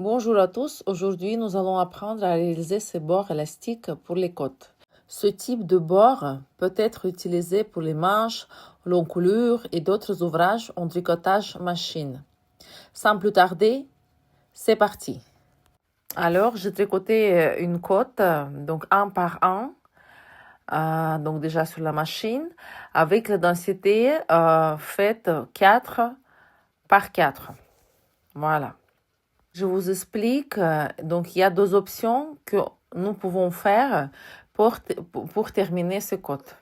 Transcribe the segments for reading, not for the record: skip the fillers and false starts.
Bonjour à tous, aujourd'hui nous allons apprendre à réaliser ces bords élastiques pour les côtes. Ce type de bord peut être utilisé pour les manches, l'encolure et d'autres ouvrages en tricotage machine. Sans plus tarder, c'est parti. Alors, j'ai tricoté une côte, donc un par un, donc déjà sur la machine, avec la densité faite 4 par 4. Voilà. Je vous explique. Donc, il y a deux options que nous pouvons faire pour terminer ce côte.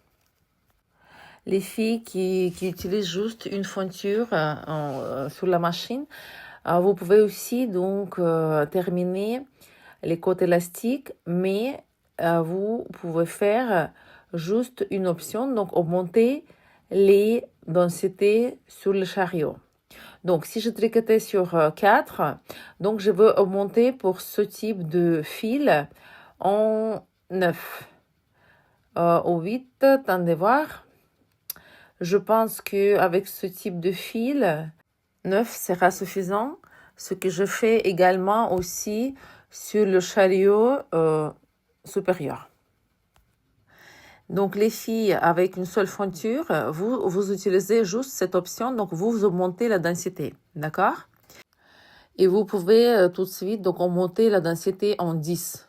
Les filles qui utilisent juste une fonture sur la machine, vous pouvez aussi donc terminer les côtes élastiques, mais vous pouvez faire juste une option, donc augmenter les densités sur le chariot. Donc, si je tricotais sur 4, donc je veux augmenter pour ce type de fil en 9. Au 8, attendez voir. Je pense qu'avec ce type de fil, 9 sera suffisant. Ce que je fais également aussi sur le chariot supérieur. Donc, les filles, avec une seule fonture, vous utilisez juste cette option. Donc, vous augmentez la densité. D'accord? Et vous pouvez tout de suite donc augmenter la densité en 10.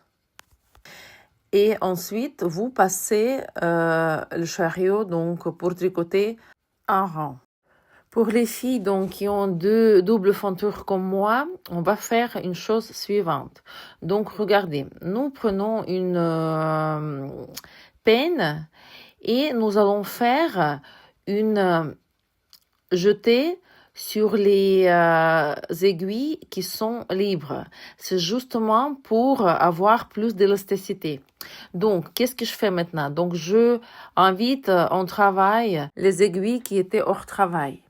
Et ensuite, vous passez le chariot donc pour tricoter un rang. Pour les filles donc qui ont deux doubles fontures comme moi, on va faire une chose suivante. Donc, regardez, nous prenons une peigne et nous allons faire une jetée sur les aiguilles qui sont libres. C'est justement pour avoir plus d'élasticité. Donc, qu'est-ce que je fais maintenant? Donc, je invite en travail les aiguilles qui étaient hors travail.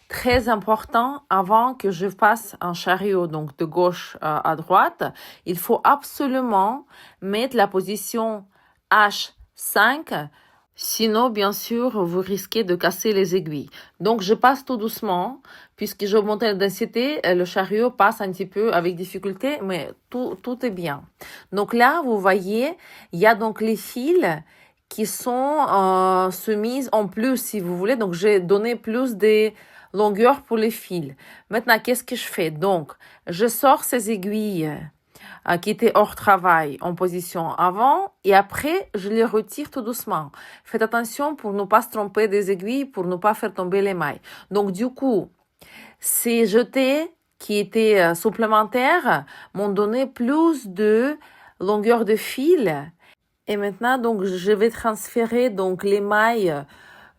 Très important, avant que je fasse un chariot, donc de gauche à droite, il faut absolument mettre la position H5. Sinon, bien sûr, vous risquez de casser les aiguilles. Donc, je passe tout doucement, puisque j'ai augmenté la densité, le chariot passe un petit peu avec difficulté, mais tout est bien. Donc là, vous voyez, il y a donc les fils qui sont soumises en plus, si vous voulez. Donc, j'ai donné plus de longueur pour les fils. Maintenant, qu'est-ce que je fais? Donc, je sors ces aiguilles qui étaient hors travail en position avant et après, je les retire tout doucement. Faites attention pour ne pas se tromper des aiguilles, pour ne pas faire tomber les mailles. Donc, du coup, ces jetés qui étaient supplémentaires m'ont donné plus de longueur de fil. Et maintenant, donc, je vais transférer donc les mailles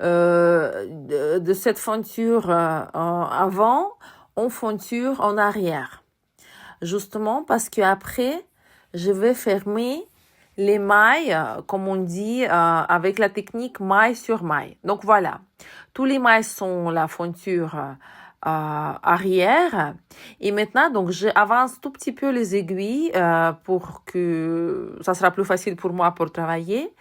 de cette fonture avant en fonture en arrière. Justement parce que après, je vais fermer les mailles, comme on dit, avec la technique maille sur maille. Donc voilà, tous les mailles sont la fonture arrière. Et maintenant, donc, j'avance tout petit peu les aiguilles pour que ça sera plus facile pour moi pour travailler.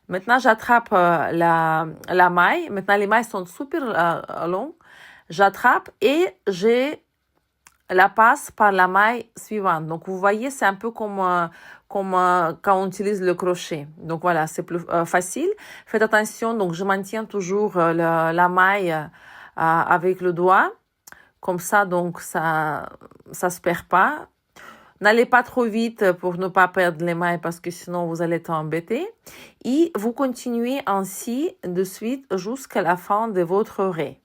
Maintenant, j'attrape la maille. Maintenant, les mailles sont super longues. J'attrape et je la passe par la maille suivante. Donc, vous voyez, c'est un peu comme quand on utilise le crochet. Donc, voilà, c'est plus facile. Faites attention. Donc, je maintiens toujours la maille avec le doigt. Comme ça, donc, ça se perd pas. N'allez pas trop vite pour ne pas perdre les mailles parce que sinon vous allez être embêté. Et vous continuez ainsi de suite jusqu'à la fin de votre raie.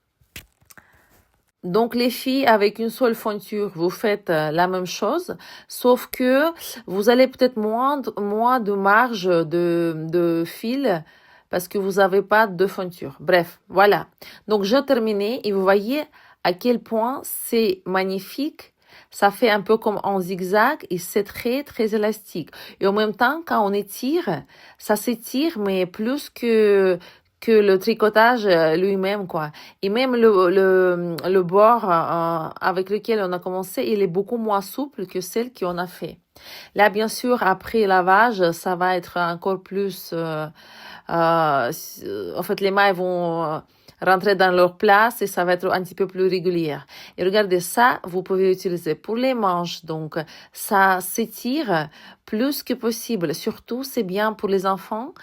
Donc les filles, avec une seule fonture, vous faites la même chose, sauf que vous allez peut-être moins de marge de fil parce que vous n'avez pas de fonture. Bref, voilà. Donc j'ai terminé et vous voyez à quel point c'est magnifique. Ça fait un peu comme en zigzag et c'est très, très élastique. Et en même temps, quand on étire, ça s'étire, mais plus que le tricotage lui-même, quoi. Et même le bord avec lequel on a commencé, il est beaucoup moins souple que celle qu'on a fait. Là, bien sûr, après lavage, ça va être encore plus... en fait, les mailles vont rentrer dans leur place et ça va être un petit peu plus régulier. Et regardez ça, vous pouvez utiliser pour les manches. Donc, ça s'étire plus que possible. Surtout, c'est bien pour les enfants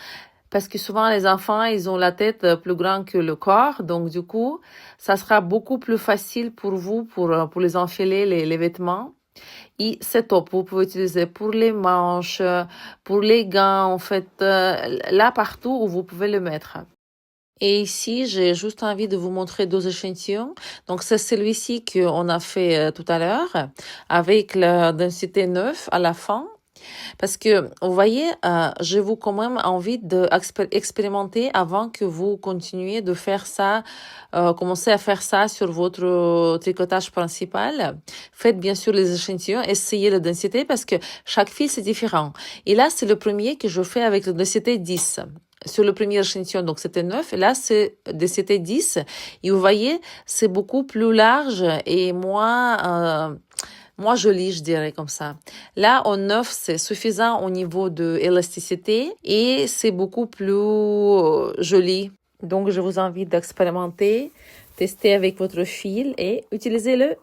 parce que souvent, les enfants, ils ont la tête plus grande que le corps. Donc, du coup, ça sera beaucoup plus facile pour vous pour les enfiler, les vêtements. Et c'est top. Vous pouvez utiliser pour les manches, pour les gants, en fait, là, partout où vous pouvez le mettre. Et ici, j'ai juste envie de vous montrer deux échantillons. Donc, c'est celui-ci qu'on a fait tout à l'heure avec la densité 9 à la fin. Parce que, vous voyez, j'ai vous quand même envie d'expérimenter avant que vous continuiez de faire ça, commencez à faire ça sur votre tricotage principal. Faites bien sûr les échantillons, essayez la densité parce que chaque fil c'est différent. Et là, c'est le premier que je fais avec la densité 10. Sur le premier échantillon, donc c'était 9, et là c'est densité 10. Et vous voyez, c'est beaucoup plus large et moins joli, je dirais comme ça. Là, en 9, c'est suffisant au niveau de élasticité et c'est beaucoup plus joli. Donc, je vous invite d'expérimenter, tester avec votre fil et utilisez-le.